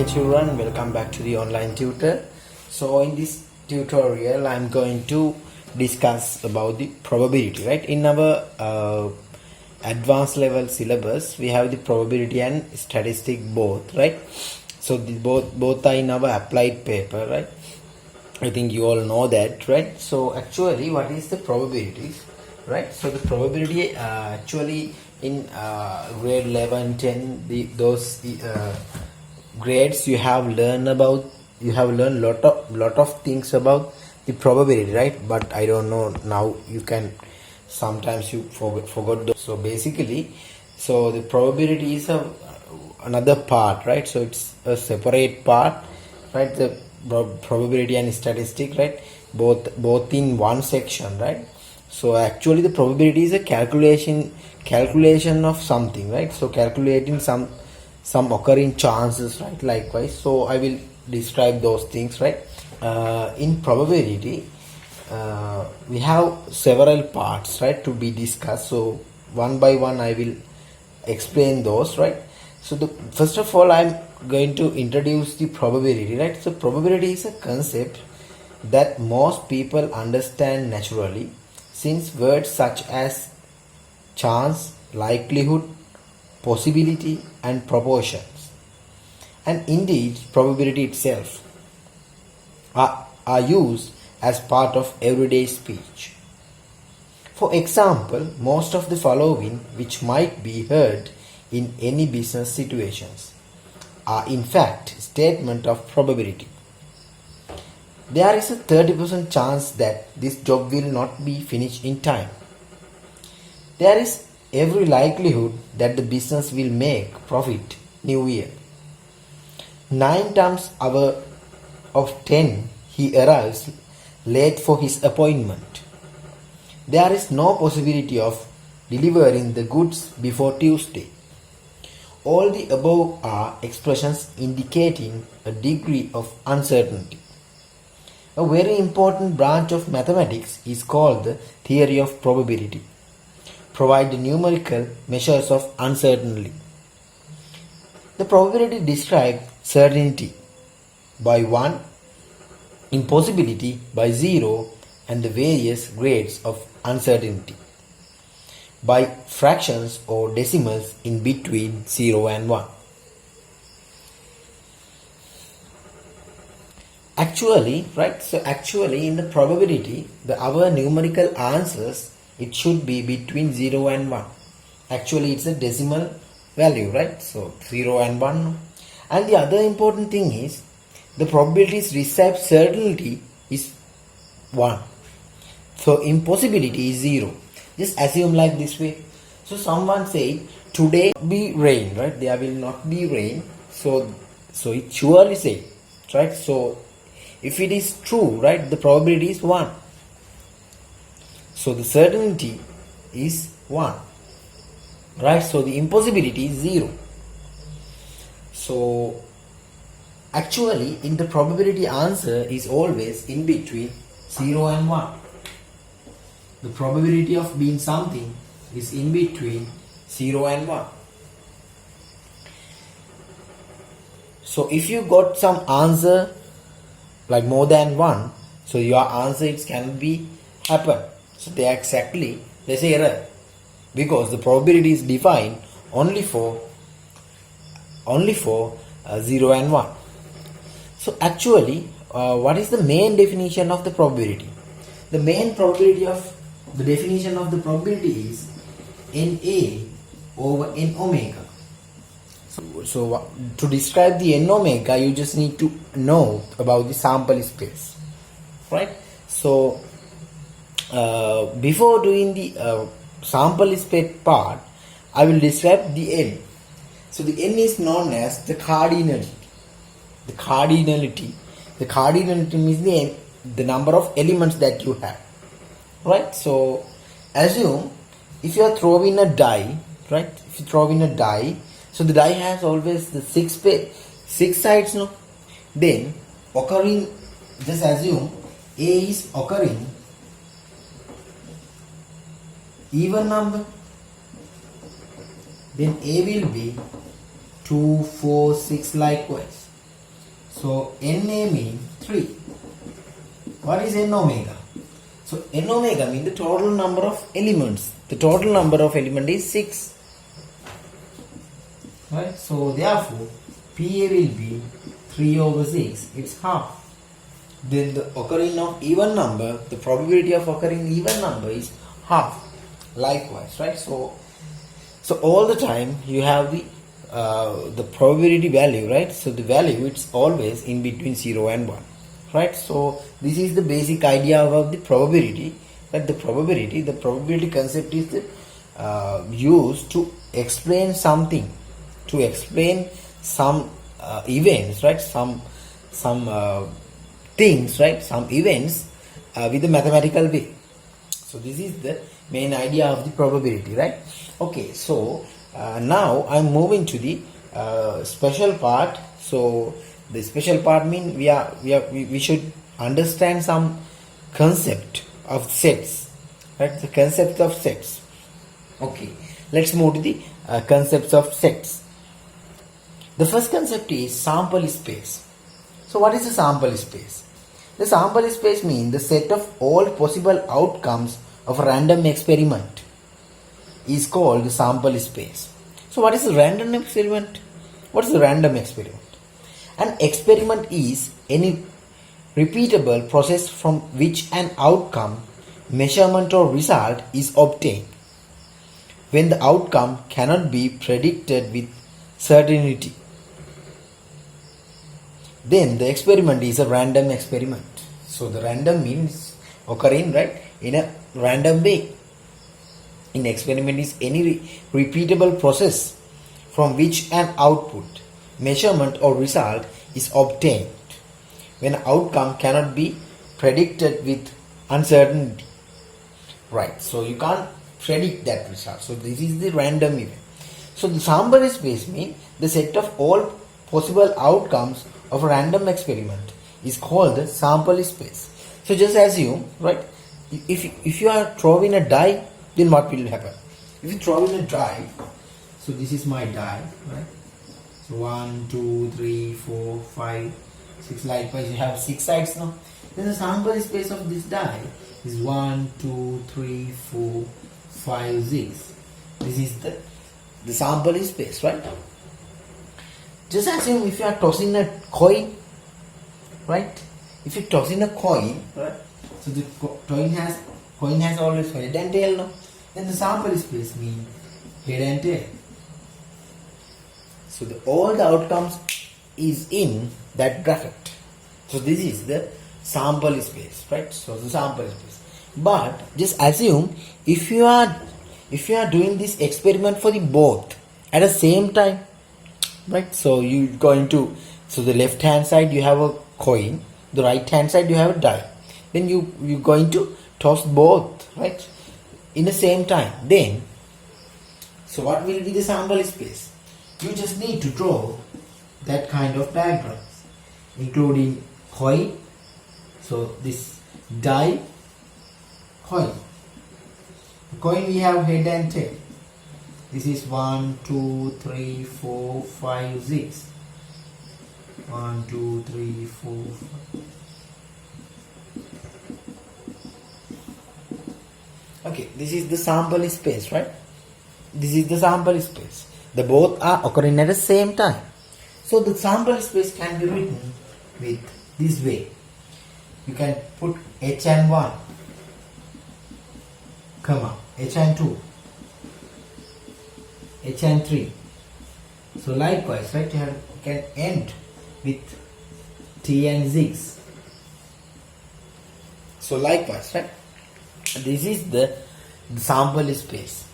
Okay children, welcome back to the online tutor. So in this tutorial I'm going to discuss about the probability, right? In our advanced level syllabus we have the probability and statistic both, right? So the both are in our applied paper, right? I think you all know that, right? So actually what is the probabilities, right? So the probability actually in grade 11, 10, those grades you have learned lot of things about the probability, right? But I don't know, now you can sometimes you forgot those. So basically, so the probability is another part, right? So it's a separate part, right? The probability and statistic, right? Both in one section, right? So actually the probability is a calculation of something, right? So calculating some occurring chances, right? Likewise, so I will describe those things, right? In probability we have several parts, right, to be discussed. So one by one I will explain those, right? So the first of all I'm going to introduce the probability, right? So probability is a concept that most people understand naturally, since words such as chance, likelihood, possibility and proportions, and indeed probability itself are used as part of everyday speech. For example, most of the following which might be heard in any business situations are in fact statement of probability. There is a 30% chance that this job will not be finished in time. There is every likelihood that the business will make profit new year. 9 times out of 10 he arrives late for his appointment. There is no possibility of delivering the goods before Tuesday. All the above are expressions indicating a degree of uncertainty. A very important branch of mathematics is called the theory of probability. Provide numerical measures of uncertainty. The probability describes certainty by 1, impossibility by 0, and the various grades of uncertainty by fractions or decimals in between 0 and 1. Actually, right? So actually in the probability, our numerical answers, it should be between 0 and 1. Actually it's a decimal value, right? So 0 and 1. And the other important thing is the probabilities receive certainty is 1. So impossibility is 0. Just assume like this way. So someone said today be rain, right? There will not be rain. So it surely say, right? So if it is true, right, the probability is 1. So the certainty is 1, right? So the impossibility is 0. So actually in the probability answer is always in between 0 and 1. The probability of being something is in between 0 and 1. So if you got some answer like more than 1, so your answer it can be happen. So they exactly, they say error, because the probability is defined only for 0 and 1. So actually what is the main definition of the probability? The main probability of the definition of the probability is NA over N omega. So to describe the N omega, you just need to know about the sample space, right? So before doing the sample space part, I will describe the N. So the N is known as the cardinality. The cardinality means the number of elements that you have, right? So assume if you are throwing a die, right? If you throw in a die, so the die has always the 6 sides, no? Then occurring, just assume A is occurring even number, then A will be 2, 4, 6 likewise. So Na means 3. What is N omega? So N omega means the total number of elements. The total number of element is 6. Right? So therefore Pa will be 3 over 6. It's half. Then the occurring of even number, the probability of occurring even number is half. Likewise, right? So all the time you have the probability value, right? So the value, it's always in between 0 and 1, right? So this is the basic idea about the probability. That the probability concept is used to explain something, to explain some events, right? Some things, right? Some events with a mathematical way. So this is the main idea of the probability, right? Okay, so now I'm moving to the special part. So the special part means we should understand some concept of sets, right? The concept of sets. Okay, let's move to the concepts of sets. The first concept is sample space. So what is the sample space? The sample space means the set of all possible outcomes of a random experiment is called the sample space. So what is a random experiment? What is a random experiment? An experiment is any repeatable process from which an outcome, measurement or result is obtained when the outcome cannot be predicted with certainty. Then the experiment is a random experiment. So the random means occurring, right, in a random way. An experiment is any repeatable process from which an output, measurement or result is obtained when an outcome cannot be predicted with uncertainty. Right, so you can't predict that result. So this is the random event. So the sample space means the set of all possible outcomes of a random experiment is called the sample space. So just assume, right, if you are throwing a die, then what will happen? If you throw in a die, so this is my die, right? So 1, 2, 3, 4, 5, 6, likewise you have 6 sides now. Then the sample space of this die is 1, 2, 3, 4, 5, 6. This is the sample space, right? Just assume if you are tossing a coin, right? If you toss in a coin, right? So the coin has always head and tail now. Then the sample space means head and tail. So all the outcomes is in that bracket. So this is the sample space, right? So the sample space. But just assume if you are doing this experiment for the both at the same time, right? So so the left hand side you have a coin, the right hand side you have a die. Then you're going to toss both, right, in the same time. Then, so what will be the sample space? You just need to draw that kind of diagrams, including coin. So this die, coin. Coin we have head and tail. This is 1, 2, 3, 4, 5, 6. 1, 2, 3, 4, 5. Okay, this is the sample space, right? This is the sample space. The both are occurring at the same time. So the sample space can be written with this way. You can put H and 1, comma, H and 2, H and 3. So likewise, right, you can end with T and 6. So likewise, right? This is the sample space.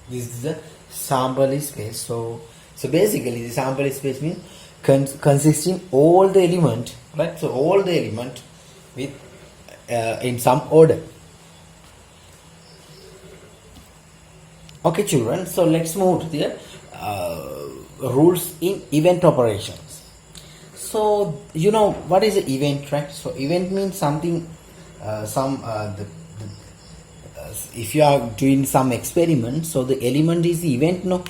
This is the sample space. So basically the sample space means consisting all the element, right? So all the element with in some order. Okay, children. So let's move to the rules in event operations. So you know what is an event, right? So event means something, if you are doing some experiment, so the element is the event, no,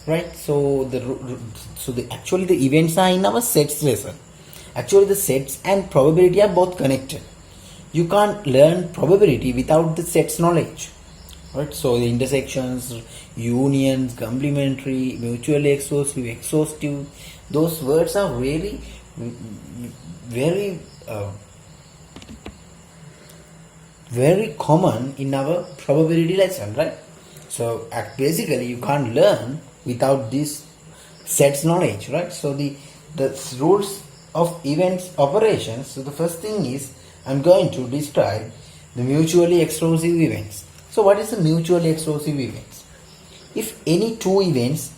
right? So actually the events are in our sets lesson, Actually, the sets and probability are both connected. You can't learn probability without the sets knowledge. Right? So the intersections, unions, complementary, mutually exclusive, exhaustive, those words are very, very, very common in our probability lesson, right? So basically, you can't learn without this sets knowledge, right? So the rules of events operations. So the first thing is I'm going to describe the mutually exclusive events. So what is the mutually exclusive events? If any two events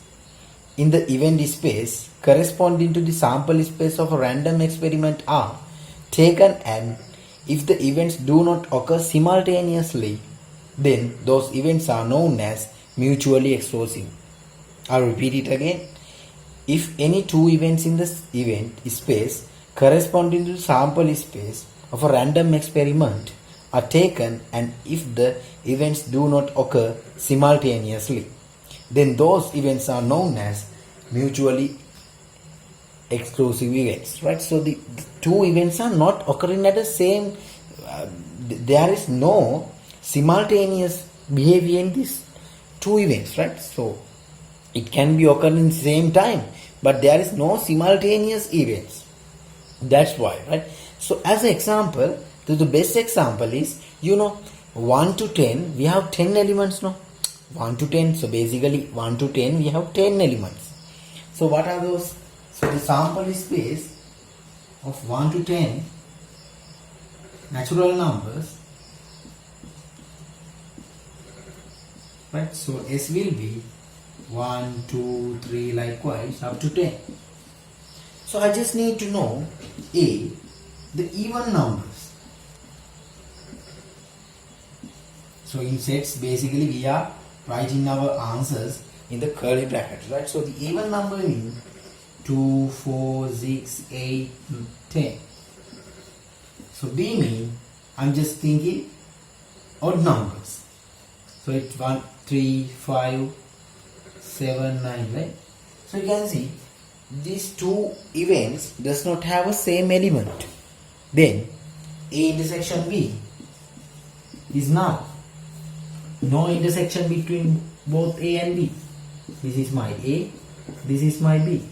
in the event space corresponding to the sample space of a random experiment are taken, and if the events do not occur simultaneously, then those events are known as mutually exclusive. I'll repeat it again. If any two events in the event space corresponding to the sample space of a random experiment are taken, and if the events do not occur simultaneously, then those events are known as mutually exclusive events, right? So the two events are not occurring at the same, there is no simultaneous behavior in these two events, right? So it can be occurring in the same time, but there is no simultaneous events. That's why, right? So as an example, the best example is, 1 to 10, we have 10 elements, no? 1 to 10, so basically 1 to 10, we have 10 elements. So what are those? So the sample space of 1 to 10 natural numbers, right? So S will be 1, 2, 3, likewise up to 10. So I just need to know A, the even numbers. So in sets, basically we are writing our answers in the curly brackets, right? So the even number means 2, 4, 6, 8, 10. So B means I'm just thinking odd numbers. So it's 1, 3, 5, 7, 9, right? So you can see these two events does not have a same element. Then A intersection B is null. No intersection between both A and B. This is my A, this is my B.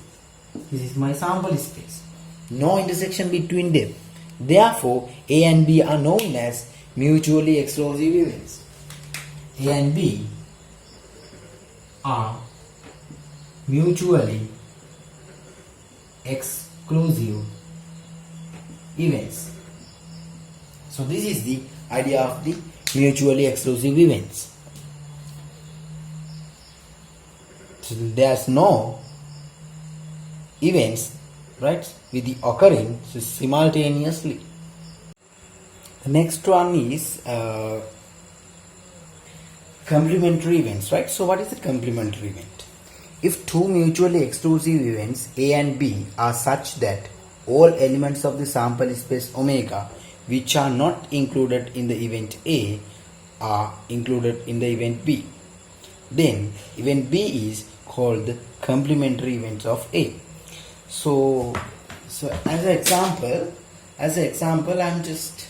This is my sample space. No intersection between them. Therefore, A and B are known as mutually exclusive events. A and B are mutually exclusive events. So this is the idea of the mutually exclusive events. So there's no events, right, with the occurring simultaneously. The next one is complementary events, right? So what is a complementary event? If two mutually exclusive events A and B are such that all elements of the sample space omega which are not included in the event A are included in the event B, then event B is called the complementary events of A. So as an example, I'm just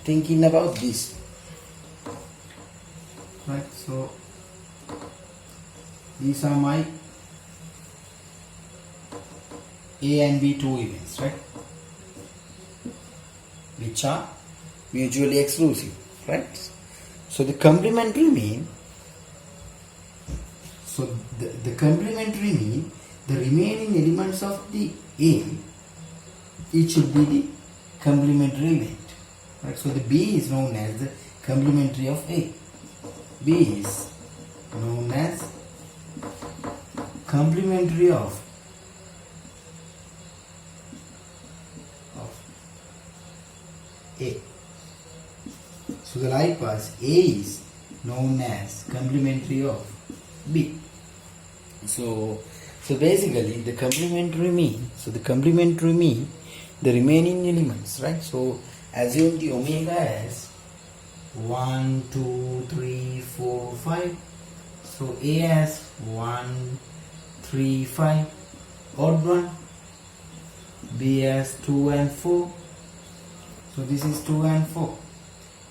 thinking about this, right? So these are my A and B two events, right, which are mutually exclusive, right? So the complementary mean, the complementary mean the remaining elements of the A, it should be the complementary event, right? So the B is known as the complementary of A. B is known as complementary of A. So the likewise A is known as complementary of B. So basically the complementary mean, the remaining elements, right? So assume the omega as 1, 2, 3, 4, 5. So A has 1, 3, 5, odd one. B as 2 and 4. So this is 2 and 4.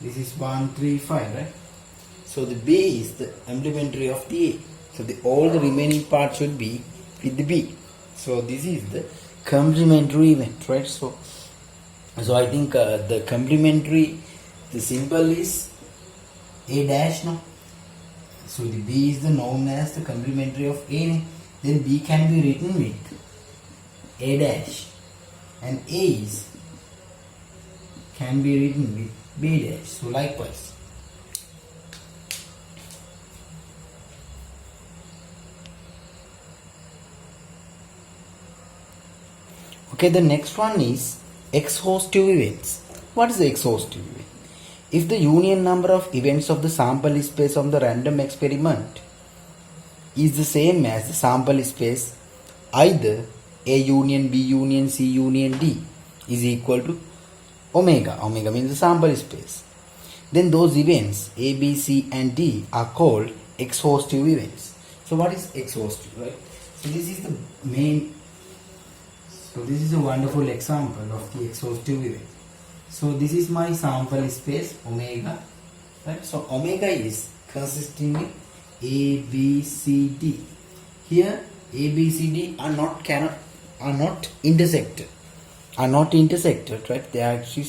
This is 1, 3, 5, right? So the B is the complementary of the A. So all the remaining part should be with the B. So this is the complementary event, right? So I think the complementary, the symbol is A dash now. So the B is the known as the complementary of A. Then B can be written with A dash, and A is can be written with B dash. So likewise. Okay, the next one is exhaustive events. What is the exhaustive event? If the union number of events of the sample space of the random experiment is the same as the sample space either A union B union C union D is equal to omega. Omega means the sample space. Then those events A, B, C and D are called exhaustive events. So what is exhaustive, right? So this is the main. So this is a wonderful example of the exhaustive event. So this is my sample space omega, right? So omega is consisting with A, B, C, D. Here A, B, C, D are not intersected. Right? There are actually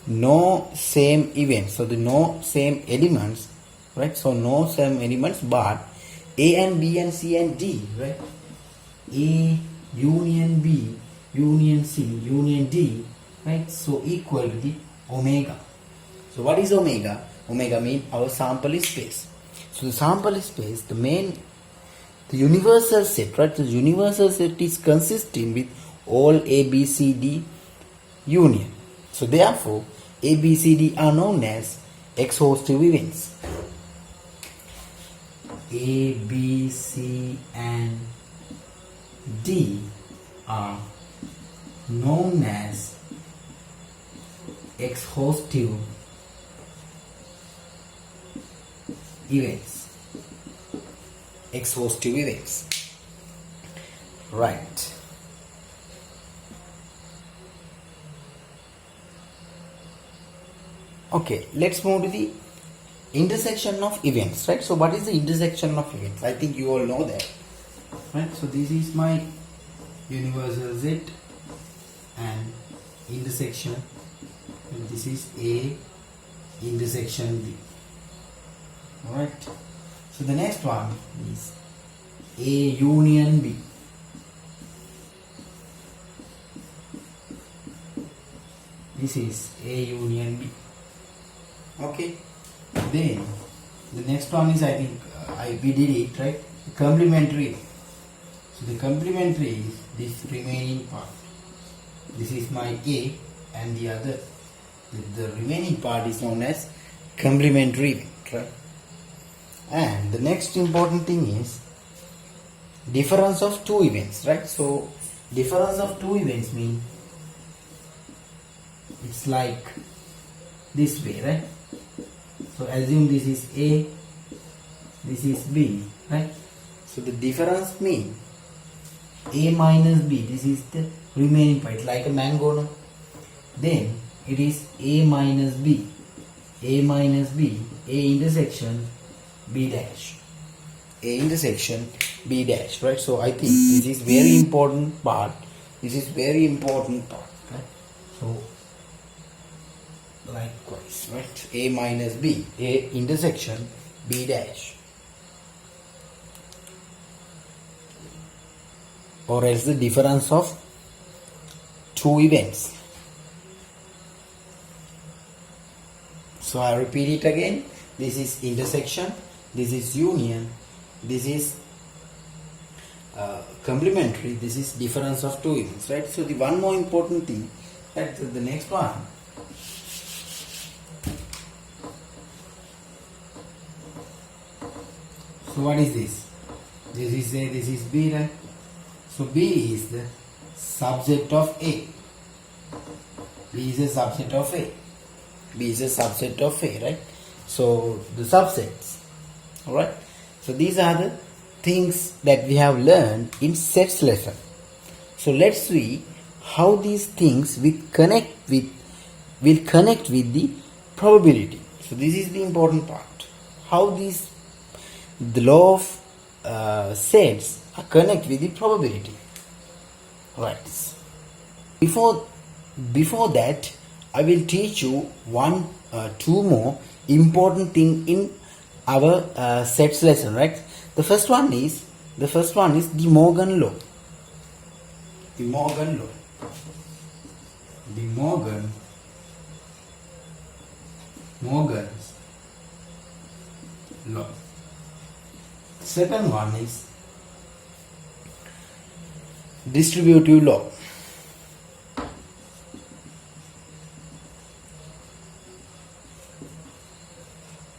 no same events. So the no same elements, right? So no same elements, but A and B and C and D, right? A union B, union C, union D, right? So equal to the omega. So what is omega? Omega means our sample space. So the sample space, the universal set, right? The universal set is consisting with all A, B, C, D union. So therefore, A, B, C, D are known as exhaustive events. A, B, C and D are known as exhaustive events. Exhaustive events. Right. Okay, let's move to the intersection of events, right? So what is the intersection of events? I think you all know that, right? So this is my universal Z and intersection, and this is A intersection B. Alright, so the next one is A union B. This is A union B. Okay, then the next one is, I think we did it, right? Complementary. So the complementary is this remaining part. This is my A, and the remaining part is known as complementary event, right? And the next important thing is difference of two events, right? So difference of two events mean it's like this way, right? So assume this is A, this is B, right? So the difference means A minus B, this is the remaining part, like a mango, no? Then it is A minus B, A minus B, A intersection B dash, A intersection B dash, right? So I think this is very important part. This is very important part, right? So likewise, right? A minus B, A intersection B dash, or else the difference of two events. So I repeat it again. This is intersection, this is union, this is complementary, this is difference of two events, right? So the one more important thing, that the next one, so what is this? This is A, this is B, right? So B is the subset of A. B is a subset of A. B is a subset of A, right? So the subsets, alright? So these are the things that we have learned in sets lesson. So let's see how these things will connect with the probability. So this is the important part. How the law of sets are connect with the probability. Right. Before that, I will teach you two more important thing in our sets lesson. Right. The first one is the Morgan law. The Morgan law. The Morgan's law. Second one is distributive law.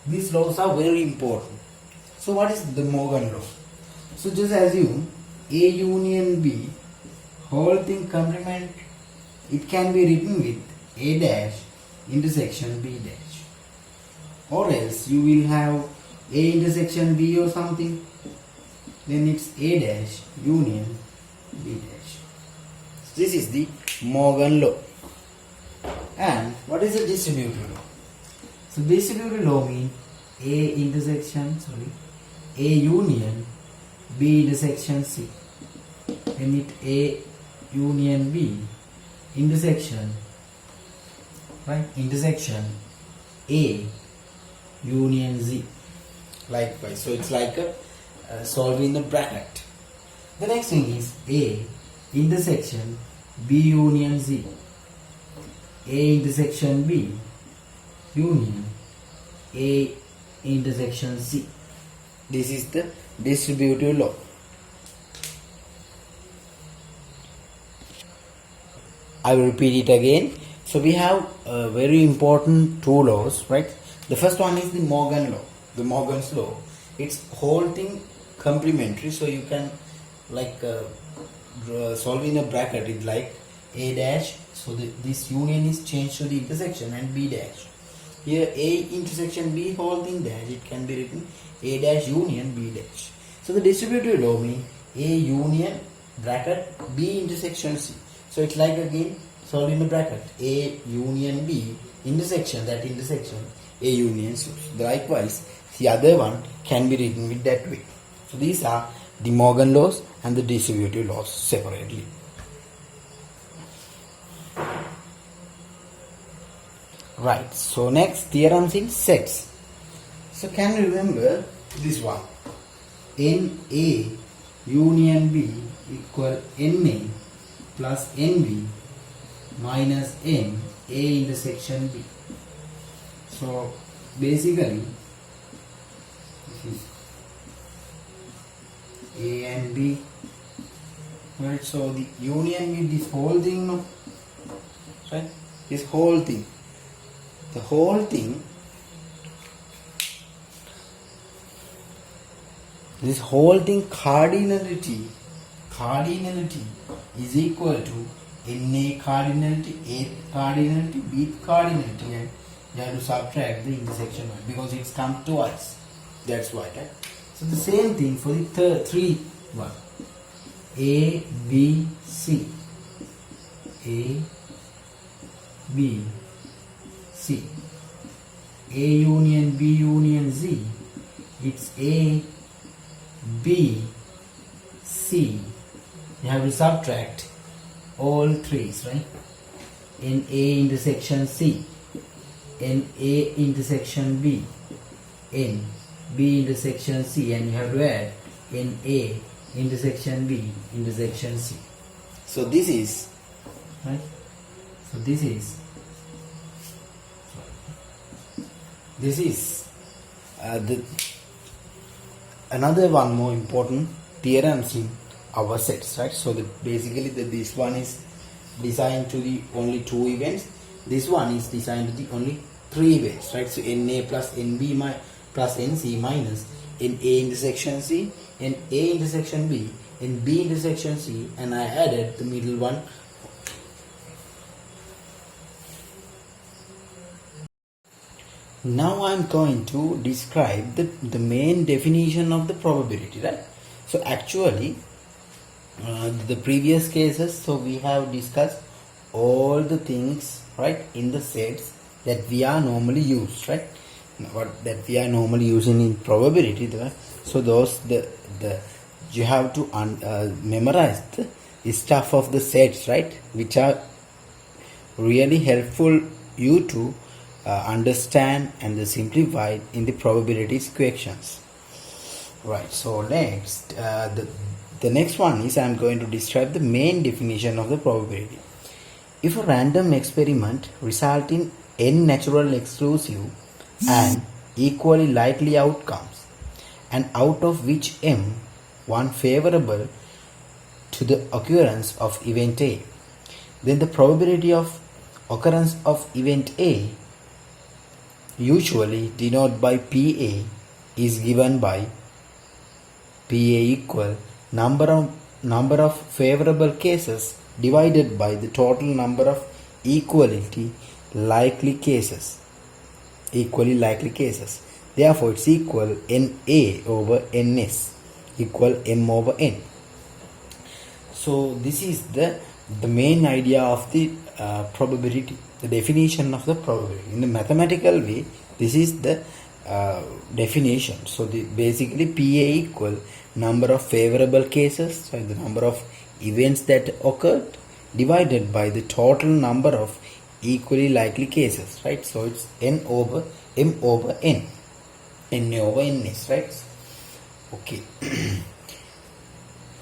These laws are very important. So what is the Morgan law? So just assume A union B, whole thing complement, it can be written with A dash intersection B dash. Or else you will have A intersection B or something. Then it's A dash union B dash. So this is the Morgan law. And what is the distributive law? So distributive law means A union B intersection C. Then it A union B intersection A union Z. Likewise, so it's like solving the bracket. The next thing is A intersection B union Z. A intersection B union A intersection C. This is the distributive law. I will repeat it again. So we have very important two laws, right? The first one is the Morgan law. The Morgan's law. It's whole thing complementary, so you can solve in a bracket. It's like A dash. So this union is changed to the intersection and B dash. Here A intersection B whole thing dash. It can be written A dash union B dash. So the distributive law means A union bracket B intersection C. So it's like again solving the bracket A union B intersection A union C. Likewise, the other one can be written with that way. So these are the Morgan laws and the distributive laws separately. Right. So next, theorems in sets. So can you remember this one? NA union B equal NA plus NB minus N A intersection B. So basically this is A and B, right? So the union with this whole thing, no, right? This whole thing, the whole thing, this whole thing cardinality is equal to NA cardinality, A cardinality, B cardinality, and you have to subtract the intersection one because it's come twice. That's why, right? So the same thing for the three one. A, B, C. A, B, C. A union B union Z. It's A, B, C. You have to subtract all threes, right? In A intersection C, in A intersection B, in B intersection C, and you have to add in A intersection B intersection C. So this is right. So this is the another one more important theorems in our sets, right? So basically this one is designed to the only two events. This one is designed to the only three events, right? So NA plus NB plus NC minus NA intersection C, and A intersection B, and B intersection C, and I added the middle one. Now I am going to describe the main definition of the probability, right? So actually the previous cases, so we have discussed all the things, right, in the sets that we are normally used, right, what that we are normally using in probability, right? So those the you have to memorize the stuff of the sets, right, which are really helpful you to understand and simplify in the probabilities equations. Right, so next, the next one is I'm going to describe the main definition of the probability. If a random experiment result in n natural exclusive and equally likely outcomes, and out of which m one favorable to the occurrence of event A, then the probability of occurrence of event A, usually denoted by PA, is given by PA equal number of favorable cases divided by the total number of equally likely cases. Therefore, it's equal NA over NS equal M over N. So this is the main idea of the probability, the definition of the probability. In the mathematical way, this is the definition. So basically PA equal number of favorable cases, so the number of events that occurred divided by the total number of equally likely cases, right? So it's N over M over N, N over N is, right? Okay.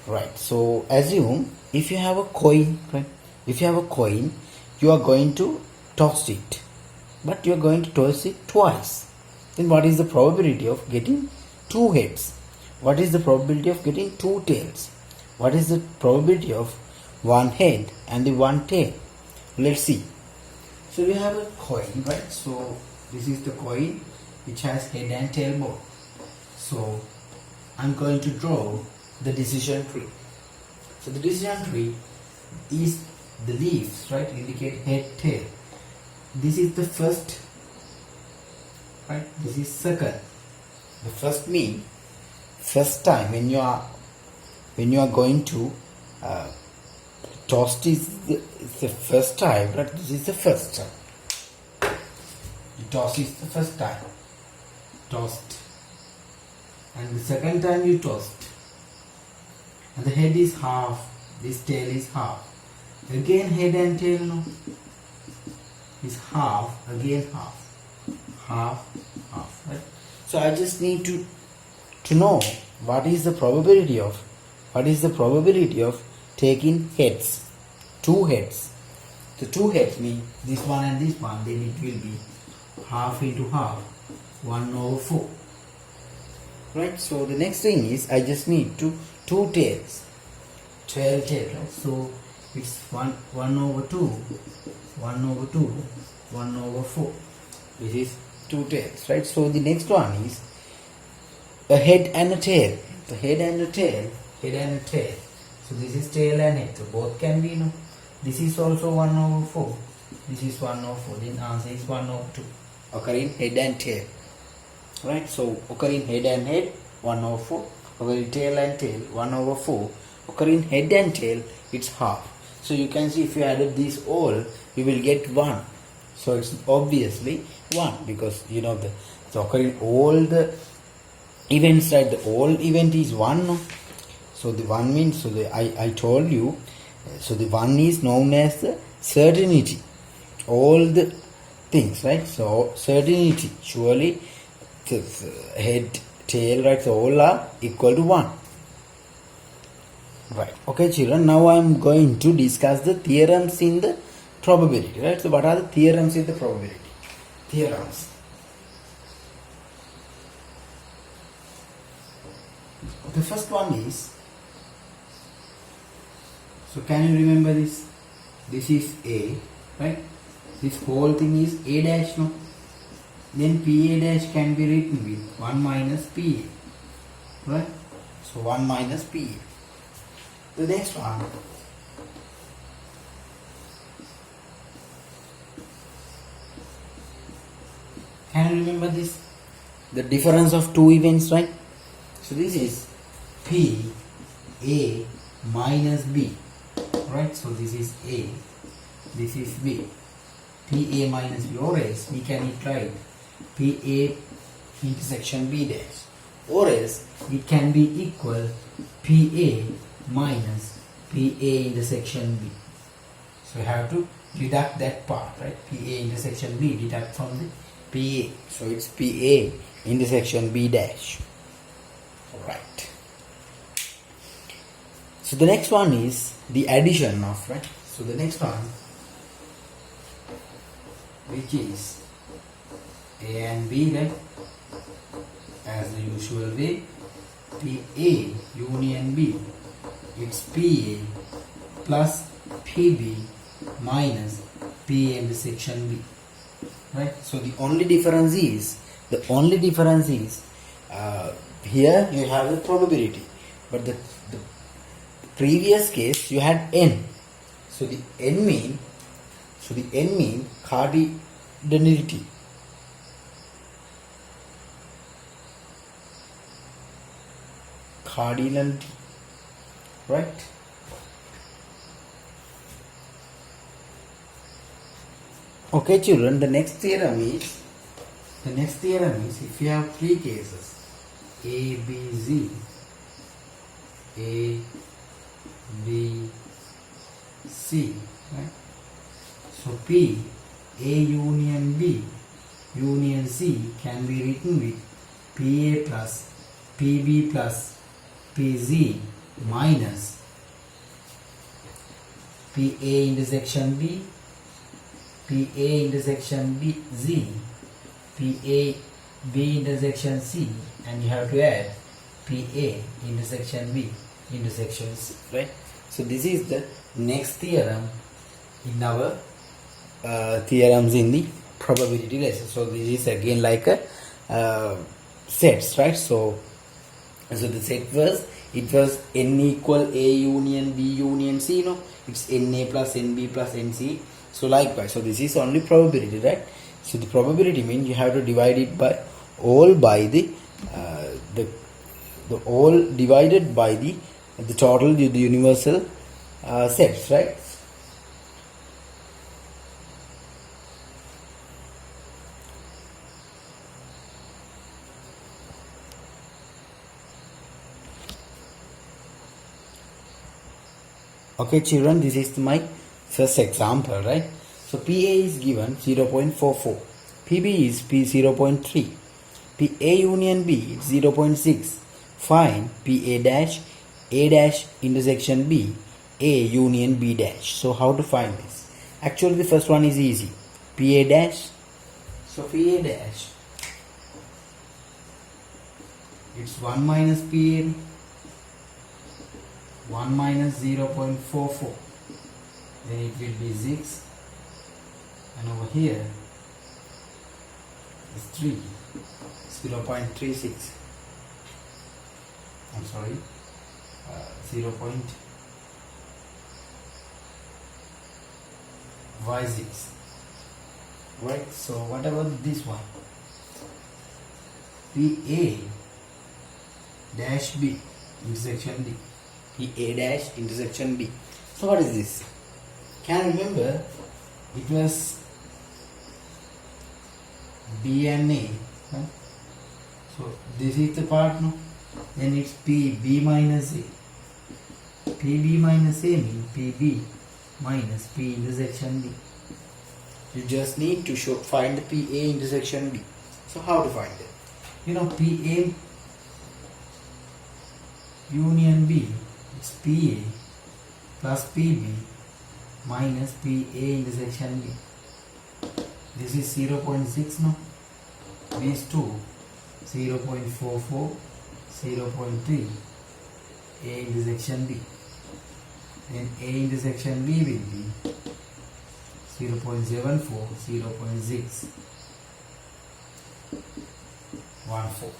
Right, so assume if you have a coin, right? If you have a coin, you are going to toss it, but you are going to toss it twice. Then what is the probability of getting two heads? What is the probability of getting two tails? What is the probability of one head and the one tail? Let's see. So we have a coin, right? So this is the coin which has head and tail both. So I'm going to draw the decision tree. So the decision tree is the leaves, right, indicate head, tail. This is the first, right? This is second. The first means first time when you are going to toss is the first time, right? This is the first time. You toss is the first time. Tossed. And the second time you tossed. And the head is half, this tail is half. Again head and tail, no, is half, again half, right? So I just need to know what is the probability of taking heads, two heads. The two heads mean this one and this one, then it will be half into half, 1 over 4. Right, so the next thing is I just need two tails, 12 tails, right? So it's 1 over 2, 1 over 2, 1 over 4. This is two tails, right? So the next one is a head and a tail. The head and a tail, head and a tail. So this is tail and head. So both can be, no. This is also 1 over 4. This is 1 over 4. Then answer is 1 over 2. Occurring head and tail. Right, so occurring head and head 1 over 4, occurring tail and tail 1 over 4, occurring head and tail it's half. So you can see if you added these all, you will get 1. So it's obviously 1 because you know so occurring all the events, right? The all event is 1. No? So the 1 means, so I told you, so the 1 is known as the certainty. All the things, right? So certainty, surely head, tail, right? So all are equal to 1. Right. Okay, children. Now I am going to discuss the theorems in the probability. Right. So what are the theorems in the probability? Theorems. The first one is. So can you remember this? This is A, right? This whole thing is A dash, no? Then PA dash can be written with 1 minus PA, right? So 1 minus PA. The next one, can you remember this? The difference of two events, right? So this is P, A, minus B, right? So this is A, this is B. PA minus B, or else we can write PA intersection B dash, or else it can be equal PA minus PA intersection B. So you have to deduct that part, right? PA intersection B, deduct from the PA. So it's PA intersection B dash. Right. So the next one is the addition of, right? So the next one, which is A and B, right? As the usual way, PA union B, it's PA plus PB minus PA intersection B, right? So the only difference is here you have the probability, but the previous case you had n. So the n mean cardinality. Right? Okay, children, the next theorem is if you have three cases, A, B, Z, A, B, C, right? So P, A union B, union C can be written with PA plus PB plus PZ minus PA intersection B, PA intersection B, Z, PA B intersection C, and you have to add PA intersection B intersection C, right? So this is the next theorem in our theorems in the probability lesson. So this is again like a sets, right? So the set was, it was n equal A union B union C, it's NA plus NB plus NC. So likewise, so this is only probability, right? So the probability means you have to divide it by all by the all divided by the total, the universal sets, right? Okay, children, this is my first example, right? So PA is given 0.44, PB is P 0.3, PA union B is 0.6. Find PA dash A dash intersection B, A union B dash. So how to find this? Actually, the first one is easy. PA dash. So PA dash, it's 1 minus PA, 1 minus 0.44, then it will be 6, and over here is 3, 0.36, I'm sorry, 0.56, right? So what about this one? PA dash B intersection D, PA dash intersection B. So what is this? Can you remember it was B and A, right? So this is the part, no? Then it's PB minus A. PB minus A means PB minus P intersection B. You just need to find the PA intersection B. So how to find it? PA union B, it's PA plus PB minus PA intersection B. This is 0.6, no? These two, 0.44, 0.3, A intersection B. Then A intersection B will be 0.74, 0.6, 14.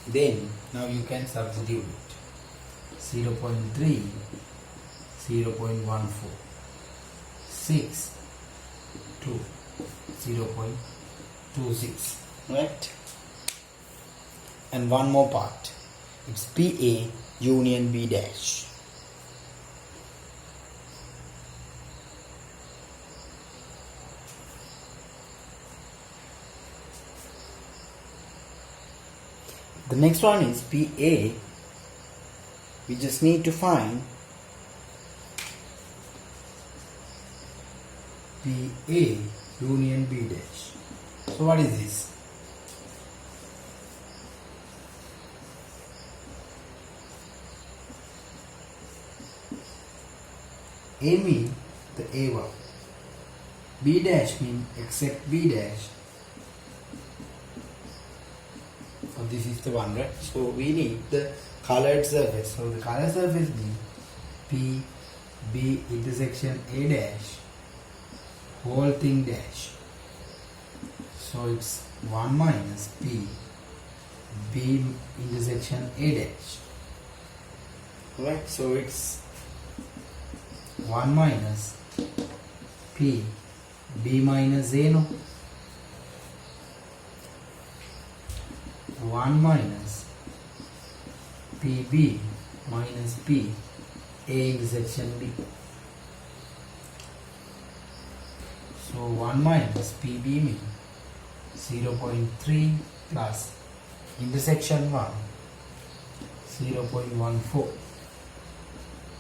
Then now you can substitute it. 0.3, 0.14, 6, 2, 0.26, right? And one more part, it's PA union B dash. The next one is PA. We just need to find PA union B dash. So what is this? A mean the A1. B dash mean except B dash. So this is the one, right? So we need the colored surface. So the colored surface means P B intersection A dash whole thing dash. So it's 1 minus P B intersection A dash. Right? So it's 1 minus P B minus A, no? 1 minus PB minus P A intersection B. So 1 minus PB means 0.3 plus intersection 1 0.14.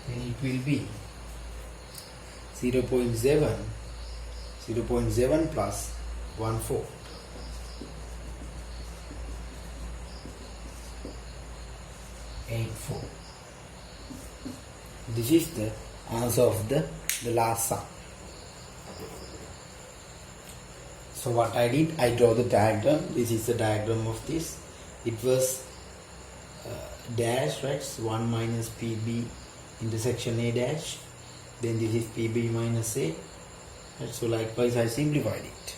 Then it will be 0.7 plus 1/4. This is the answer of the last sum. So what I did, I draw the diagram. This is the diagram of this. It was dash, right? So 1 minus PB intersection A dash. Then this is PB minus A. Right? So likewise I simplified it.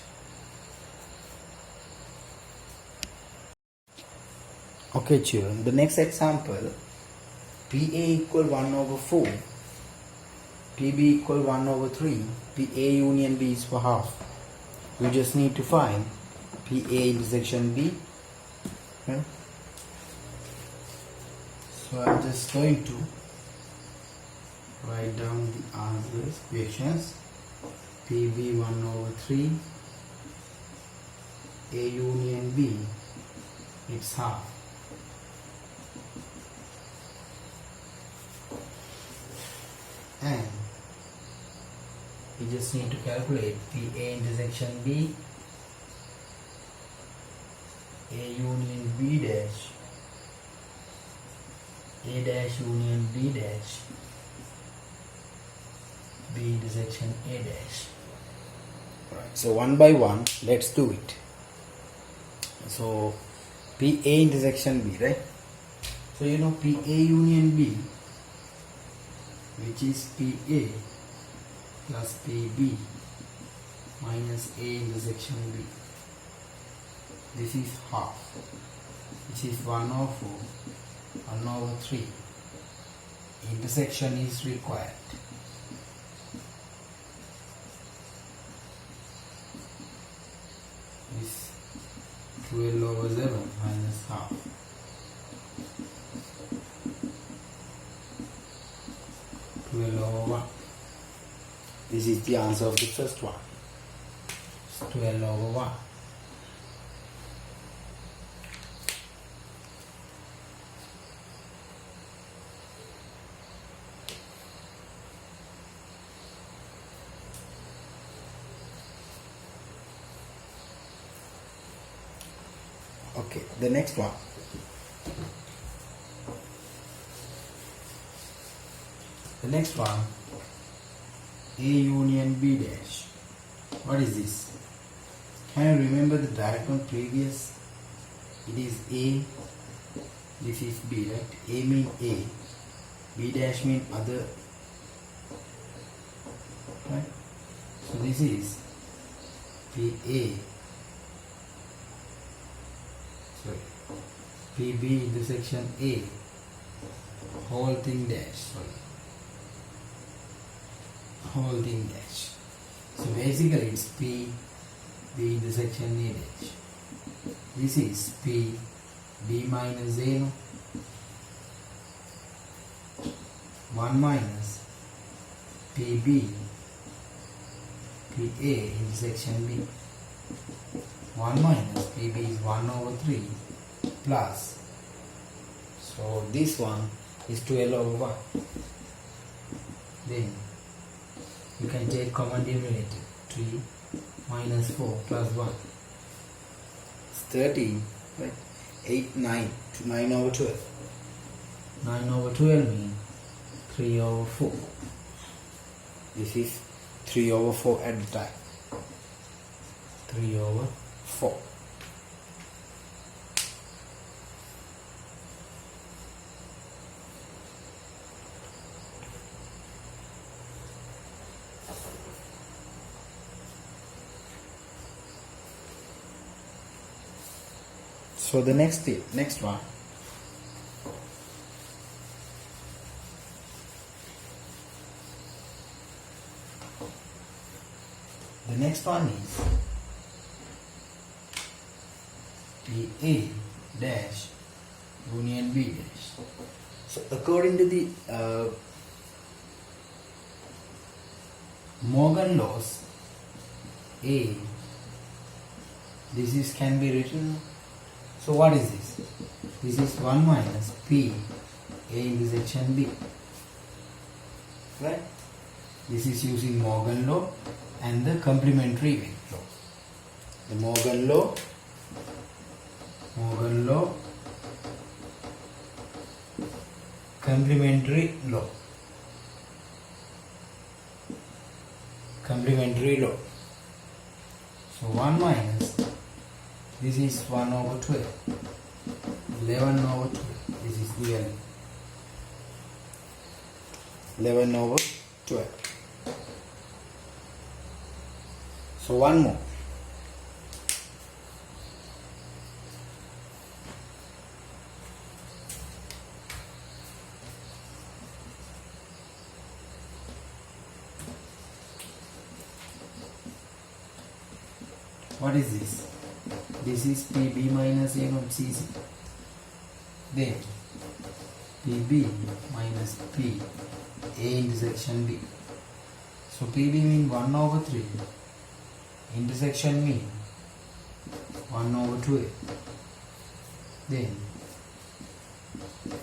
Okay children, the next example, PA equal 1 over 4, PB equal 1 over 3, PA union B is for half. We just need to find PA intersection B. Okay. So I'm just going to write down the answers, equations. PB 1 over 3, A union B, it's half. And we just need to calculate PA intersection B, A union B dash, A dash union B dash, B intersection A dash. Right. So one by one, let's do it. So PA intersection B, right? So you know PA union B, which is PA plus PB minus A intersection B. This is half, which is 1 over 4, 1 over 3. Intersection is required. Is 12 over 7 minus half. Over 1. This is the answer of the first one. It's 12 over 1. Okay, the next one. The next one, A union B dash. What is this? Can you remember the diagram previous? It is A, this is B, right? A mean A, B dash mean other, right? So this is PA, sorry, PB intersection A, whole thing dash, sorry. Whole thing dash. So basically it's P B intersection A dash. This is P B minus A, no? 1 minus PB PA intersection B. 1 minus PB is 1 over 3 plus So this one is 12 over 1. Then you can take common denominator. 3 minus 4 plus 1. It's 13. Right? 8, 9. 9 over 12. 9 over 12 means 3 over 4. This is 3 over 4 at the time. 3 over 4. So the next one. The next one is A dash union B dash. So according to the Morgan laws, A, this is can be written. So what is this? This is 1 minus P A intersection B. Right? This is using Morgan law and the complementary law. The Morgan law, complementary law. So 1 minus, this is 1 over 12. 11 over 12. This is the 11 over 12. So one more. What is this? This is PB minus A from CC. Then PB minus P A intersection B. So PB means 1 over 3. Intersection means 1 over 2. Then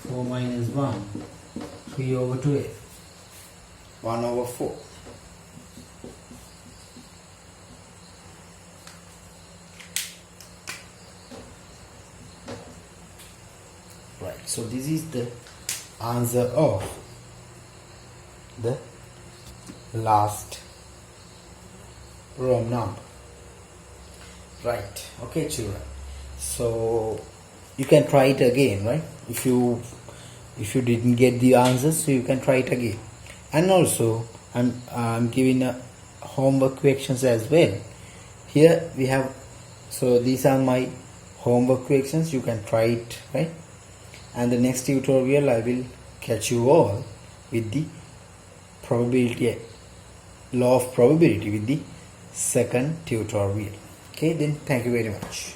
4 minus 1, 3 over 2. 1 over 4. Right, so this is the answer of the last Roman number. Right, okay children, so you can try it again, right? If you didn't get the answers, so you can try it again. And also I'm giving a homework questions as well. Here we have, so these are my homework questions. You can try it, right? And the next tutorial I will catch you all with the probability, law of probability with the second tutorial. Okay, then thank you very much.